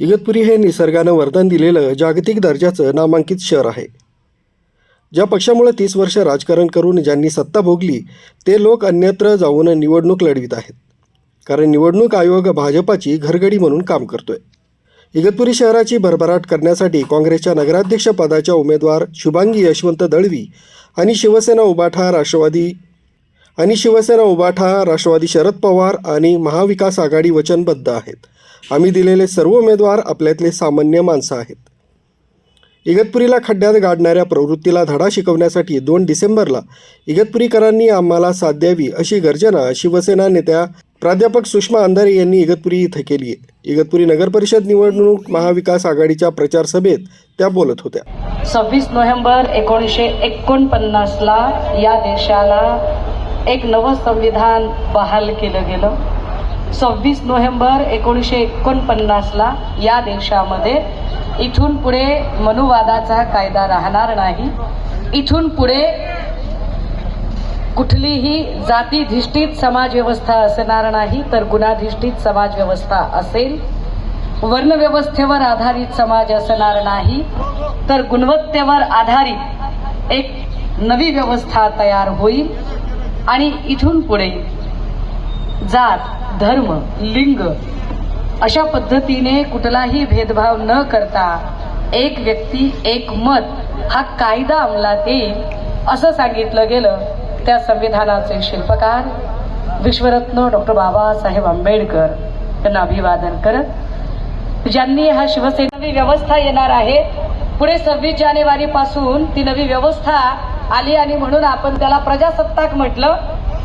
इगतपुरी हे निसर्गानं वरदान दिलेलं जागतिक दर्जाचं नामांकित शहर आहे. ज्या पक्षामुळे 30 वर्ष राजकारण करून ज्यांनी सत्ता भोगली ते लोक अन्यत्र जाऊन निवडणूक लढवित आहेत. कारण निवडणूक आयोग भाजपाची घरगडी म्हणून काम करतोय. इगतपुरी शहराची भरभराट करण्यासाठी काँग्रेसच्या नगराध्यक्ष पदाच्या उमेदवार शुभांगी यशवंत दळवी आणि शिवसेना उभाठा राष्ट्रवादी शरद पवार आणि महाविकास आघाडी वचनबद्ध आहेत. आम्ही दिलेले सर्व उमेदवार आपल्यातले सामान्य माणसं आहेत. इगतपुरीला खड्ड्यात गाडणाऱ्या प्रवृत्तीला धडा शिकवण्यासाठी 2 डिसेंबरला इगतपुरीकरांनी आम्हाला साथ द्यावी अशी गर्जना शिवसेना नेत्या प्राध्यापक सुषमा अंधारे यांनी इगतपुरी इथं केली आहे. इगतपुरी नगरपरिषद निवडणूक महाविकास आघाडीच्या प्रचार सभेत त्या बोलत होत्या. 26 नोव्हेंबर 1949ला या देशाला एक नवं संविधान बहाल केलं गेलं. 26 नोव्हेंबर 1949ला या देशामध्ये इथून पुढे मनुवादाचा कायदा राहणार नाही. इथून पुढे कुठलीही जातीधिष्ठित समाजव्यवस्था असणार नाही, तर गुणाधिष्ठित समाजव्यवस्था असेल. वर्णव्यवस्थेवर आधारित समाज असणार नाही, तर गुणवत्तेवर आधारित एक नवी व्यवस्था तयार होईल. आणि इथून पुढे जात, धर्म, लिंग अशा पद्धतीने कुठलाही भेदभाव न करता एक व्यक्ती एक मत हा कायदा अंमलात येईल असं सांगितलं गेलं. त्या संविधानाचे शिल्पकार विश्वरत्न डॉक्टर बाबासाहेब आंबेडकर यांना अभिवादन करत, ज्यांनी हा शिवसेना व्यवस्था येणार आहे. पुढे 26 जानेवारी पासून ती नवी व्यवस्था आली आणि म्हणून आपण त्याला प्रजासत्ताक म्हटलं.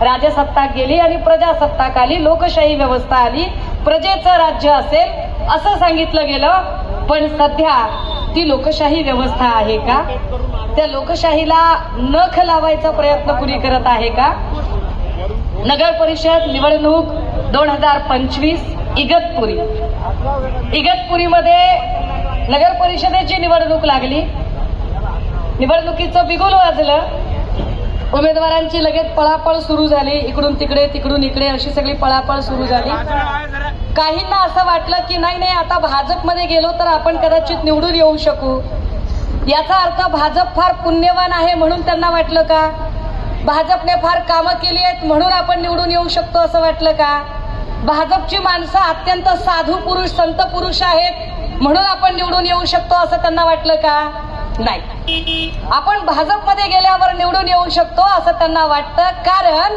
राजसत्ताक गेली आणि प्रजासत्ताक आली, लोकशाही व्यवस्था आली, प्रजेचं राज्य असेल असं सांगितलं गेलं. पण सध्या ती लोकशाही व्यवस्था आहे का? त्या लोकशाहीला नख लावायचा प्रयत्न कुणी करत आहे का? नगर परिषद निवडणूक 2025 इगतपुरीमध्ये नगर परिषदेची निवडणूक लागली. निवडणुकीचं बिगुल वाजलं. उमेदवारांची लगेच पळापळ सुरू झाली. इकडून तिकडे, तिकडून इकडे अशी सगळी पळापळ सुरू झाली. काहींना असं वाटलं की नाही आता भाजपमध्ये गेलो तर आपण कदाचित निवडून येऊ शकू. याचा अर्थ भाजप फार पुण्यवान आहे म्हणून त्यांना वाटलं का? भाजपने फार कामं केली आहेत म्हणून आपण निवडून येऊ शकतो असं वाटलं का? भाजपची माणसं अत्यंत साधू पुरुष, संत पुरुष आहेत म्हणून आपण निवडून येऊ शकतो असं त्यांना वाटलं का? नाही. आपण भाजपमध्ये गेल्यावर निवडून येऊ शकतो असं त्यांना वाटतं. कारण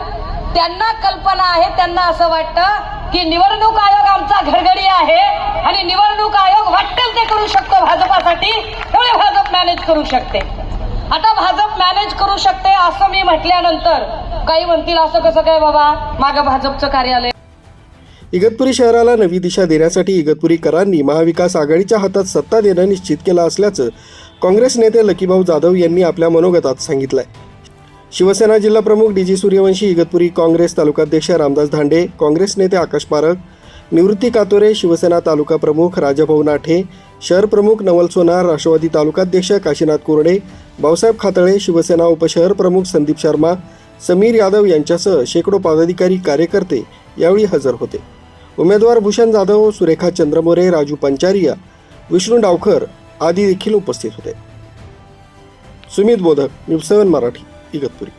त्यांना कल्पना आहे, त्यांना असं वाटतं की निवडणूक आयोग आमचा घरगडी आहे आणि निवडणूक आयोग वाटेल ते करू शकतो भाजपासाठी, त्यामुळे भाजप मॅनेज करू शकते. आता भाजप मॅनेज करू शकते असं मी म्हटल्यानंतर काही म्हणतील असं कसं काय बाबा, मागं भाजपचं कार्यालय. इगतपुरी शहराला नवी दिशा देण्यासाठी इगतपुरीकरांनी महाविकास आघाडीच्या हातात सत्ता देणं निश्चित केलं असल्याचं काँग्रेस नेते लकीभाऊ जाधव यांनी आपल्या मनोगतात सांगितलंय. शिवसेना जिल्हा प्रमुख डी.जी. सूर्यवंशी, इगतपुरी काँग्रेस तालुकाध्यक्ष रामदास धांडे, काँग्रेस नेते आकाश पारख, निवृत्ती कातोरे, शिवसेना तालुका प्रमुख राजाभाऊ नाठे, शहर प्रमुख नवल सोनार, राष्ट्रवादी तालुकाध्यक्ष काशीनाथ कोरडे, भाऊसाहेब खातळे, शिवसेना उपशहर प्रमुख संदीप शर्मा, समीर यादव यांच्यासह शेकडो पदाधिकारी कार्यकर्ते यावेळी हजर होते. उमेदवार भूषण जाधव, सुरेखा चंद्रमोरे, राजू पंचारिया, विष्णू डावकर आदी देखील उपस्थित होते. सुमित बोधक, न्यूज 7 मराठी, इगतपुरी.